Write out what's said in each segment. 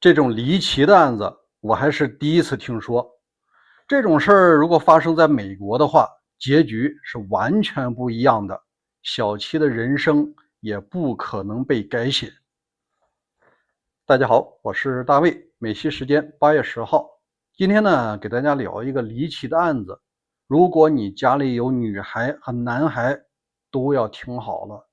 这种离奇的案子我还是第一次听说。这种事儿如果发生在美国的话，结局是完全不一样的，小七的人生也不可能被改写。大家好，我是大卫，美西时间8月10号。今天呢，给大家聊一个离奇的案子。如果你家里有女孩和男孩，都要听好了。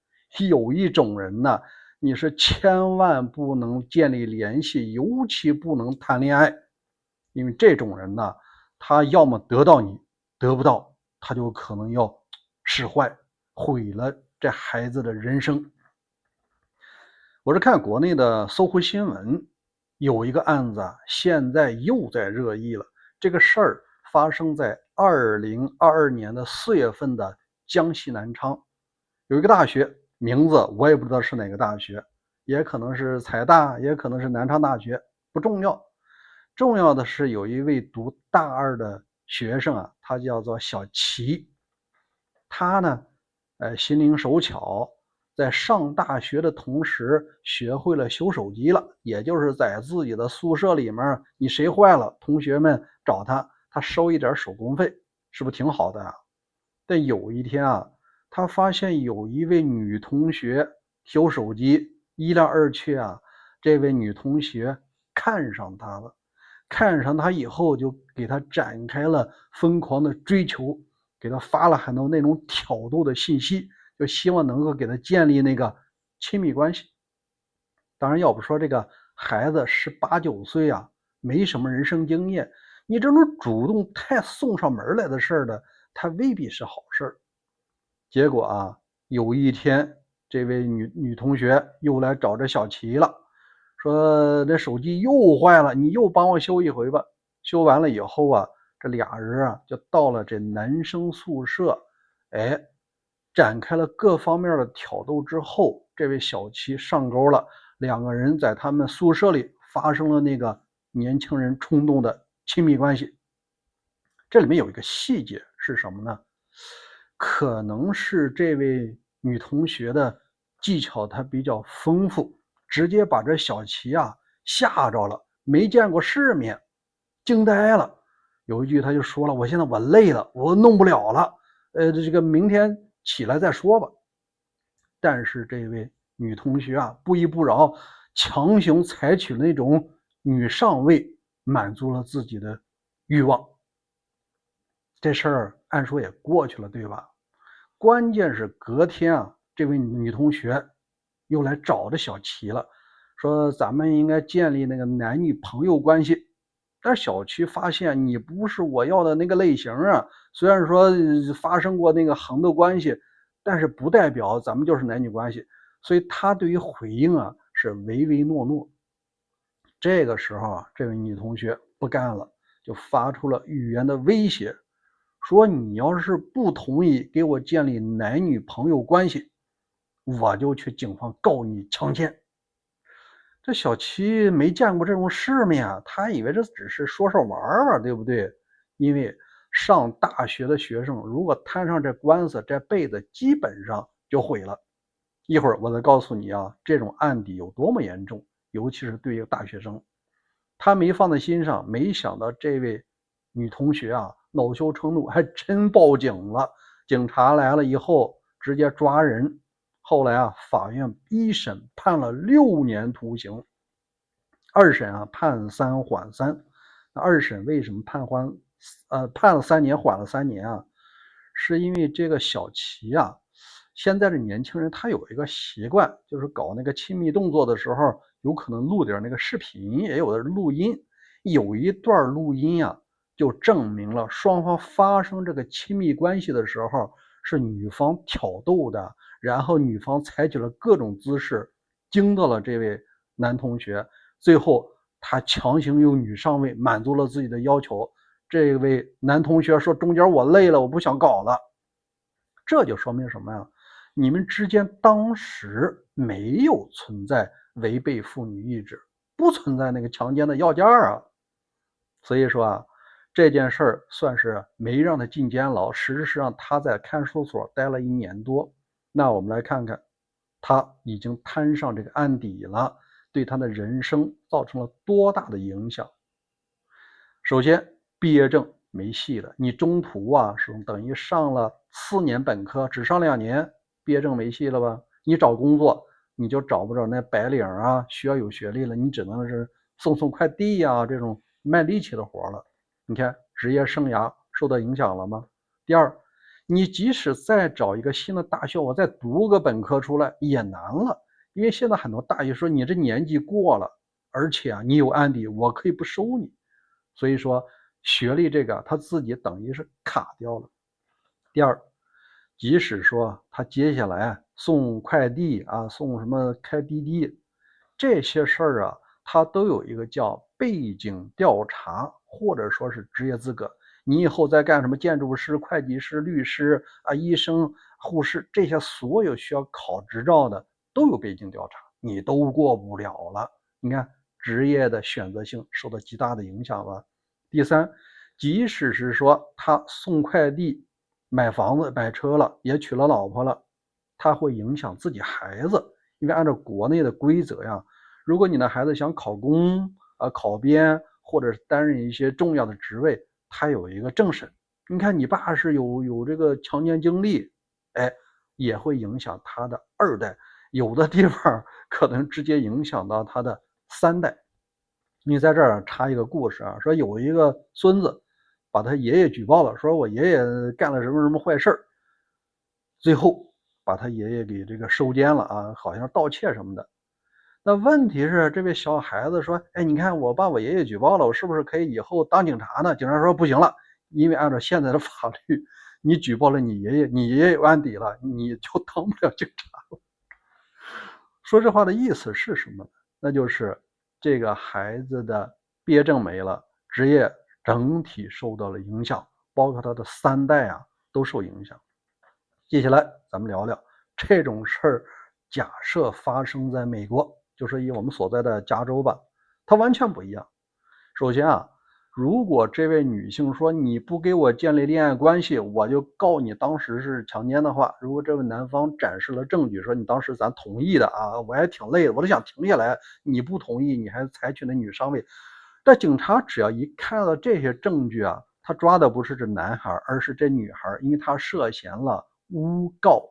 有一种人呢，你是千万不能建立联系，尤其不能谈恋爱。因为这种人呢，他要么得到你，得不到，他就可能要使坏，毁了这孩子的人生。我是看国内的搜狐新闻，有一个案子现在又在热议了。这个事儿发生在2022年的4月份的江西南昌，有一个大学，名字我也不知道是哪个大学，也可能是财大，也可能是南昌大学，不重要。重要的是有一位读大二的学生啊，他叫做小齐。他呢，心灵手巧，在上大学的同时学会了修手机了，也就是在自己的宿舍里面，你谁坏了，同学们找他，他收一点手工费，是不是挺好的啊？但有一天啊，他发现有一位女同学修手机，一来二去啊，这位女同学看上他了，看上他以后就给他展开了疯狂的追求，给他发了很多那种挑逗的信息，就希望能够给他建立那个亲密关系。当然要不说这个孩子18、19岁啊，没什么人生经验，你这种主动太送上门来的事儿呢，他未必是好事儿。结果啊，有一天这位女同学又来找这小齐了，说这手机又坏了，你又帮我修一回吧。修完了以后啊，这俩人啊就到了这男生宿舍，哎，展开了各方面的挑逗之后，这位小齐上钩了，两个人在他们宿舍里发生了那个年轻人冲动的亲密关系。这里面有一个细节是什么呢？可能是这位女同学的技巧她比较丰富，直接把这小齐啊吓着了，没见过世面，惊呆了。有一句他就说了：“我现在我累了，我弄不了了，这个明天起来再说吧。”但是这位女同学啊不依不饶，强行采取那种女上位，满足了自己的欲望。这事儿按说也过去了，对吧？关键是隔天啊，这位女同学又来找着小齐了，说咱们应该建立那个男女朋友关系。但是小齐发现你不是我要的那个类型啊，虽然说发生过那个横的关系，但是不代表咱们就是男女关系，所以他对于回应啊是唯唯诺诺。这个时候啊，这位女同学不干了，就发出了语言的威胁，说你要是不同意给我建立男女朋友关系，我就去警方告你强奸。这小七没见过这种世面啊，他以为这只是说说玩玩，对不对？因为上大学的学生如果摊上这官司，这辈子基本上就毁了。一会儿我再告诉你啊，这种案底有多么严重，尤其是对于大学生。他没放在心上，没想到这位女同学啊恼羞成怒，还真报警了。警察来了以后直接抓人，后来啊法院一审判了6年徒刑，二审啊判3缓3。那二审为什么判了3年缓了3年啊？是因为这个小齐啊，现在的年轻人他有一个习惯，就是搞那个亲密动作的时候，有可能录点那个视频，也有的录音。有一段录音啊，就证明了双方发生这个亲密关系的时候，是女方挑逗的，然后女方采取了各种姿势，惊到了这位男同学，最后他强行用女上位满足了自己的要求。这位男同学说中间我累了，我不想搞了。这就说明什么呀？你们之间当时没有存在违背妇女意志，不存在那个强奸的要件啊。所以说啊，这件事儿算是没让他进监牢，实质上他在看守所待了1年多。那我们来看看，他已经摊上这个案底了，对他的人生造成了多大的影响。首先，毕业证没戏了，你中途是等于上了4年本科，只上2年，毕业证没戏了吧？你找工作你就找不着那白领需要有学历了，你只能是送快递这种卖力气的活了。你看职业生涯受到影响了吗？第二，你即使再找一个新的大学，我再读个本科出来也难了，因为现在很多大学说你这年纪过了，而且你有案底，我可以不收你。所以说学历这个他自己等于是卡掉了。第二，即使说他接下来送快递送什么开滴滴这些事儿他都有一个叫背景调查，或者说是职业资格。你以后再干什么建筑师、会计师、律师医生、护士，这些所有需要考执照的都有背景调查，你都过不了了。你看职业的选择性受到极大的影响了。第三，即使是说他送快递、买房子、买车了，也娶了老婆了，他会影响自己孩子，因为按照国内的规则如果你的孩子想考公考编，或者是担任一些重要的职位，他有一个政审。你看你爸是有这个强奸经历，也会影响他的2代，有的地方可能直接影响到他的3代。你在这儿插一个故事说有一个孙子把他爷爷举报了，说我爷爷干了什么什么坏事儿，最后把他爷爷给这个收监了好像盗窃什么的。那问题是这位小孩子说，你看我把我爷爷举报了，我是不是可以以后当警察呢？警察说不行了，因为按照现在的法律，你举报了你爷爷，你爷爷有案底了，你就当不了警察了。说这话的意思是什么呢？那就是这个孩子的毕业证没了，职业整体受到了影响，包括他的3代都受影响。接下来咱们聊聊这种事儿，假设发生在美国，就是以我们所在的加州吧，它完全不一样。首先如果这位女性说你不给我建立恋爱关系，我就告你当时是强奸的话，如果这位男方展示了证据说你当时咱同意的我还挺累的，我都想停下来，你不同意，你还采取了女上位，但警察只要一看到这些证据他抓的不是这男孩，而是这女孩，因为他涉嫌了诬告，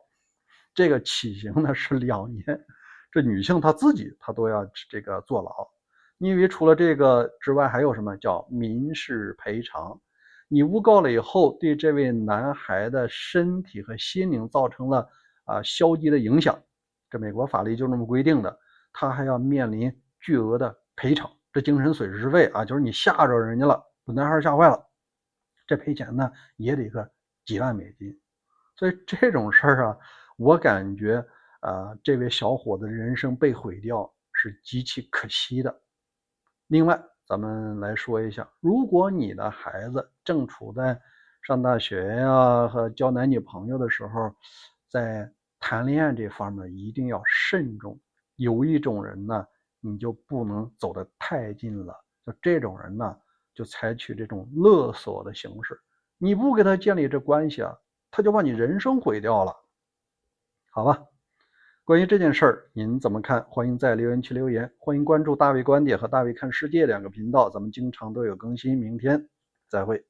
这个起刑呢是2年，这女性她自己她都要这个坐牢。你以为除了这个之外还有什么叫民事赔偿？你诬告了以后，对这位男孩的身体和心灵造成了消极的影响，这美国法律就这么规定的，他还要面临巨额的赔偿。这精神损失费就是你吓着人家了，把男孩吓坏了，这赔钱呢也得个几万美金。所以这种事儿我感觉这位小伙子的人生被毁掉是极其可惜的。另外咱们来说一下，如果你的孩子正处在上大学和交男女朋友的时候，在谈恋爱这方面一定要慎重。有一种人呢，你就不能走得太近了，就这种人呢，就采取这种勒索的形式，你不给他建立这关系他就把你人生毁掉了。好吧，关于这件事儿您怎么看？欢迎在留言区留言，欢迎关注大卫观点和大卫看世界2个频道，咱们经常都有更新。明天再会。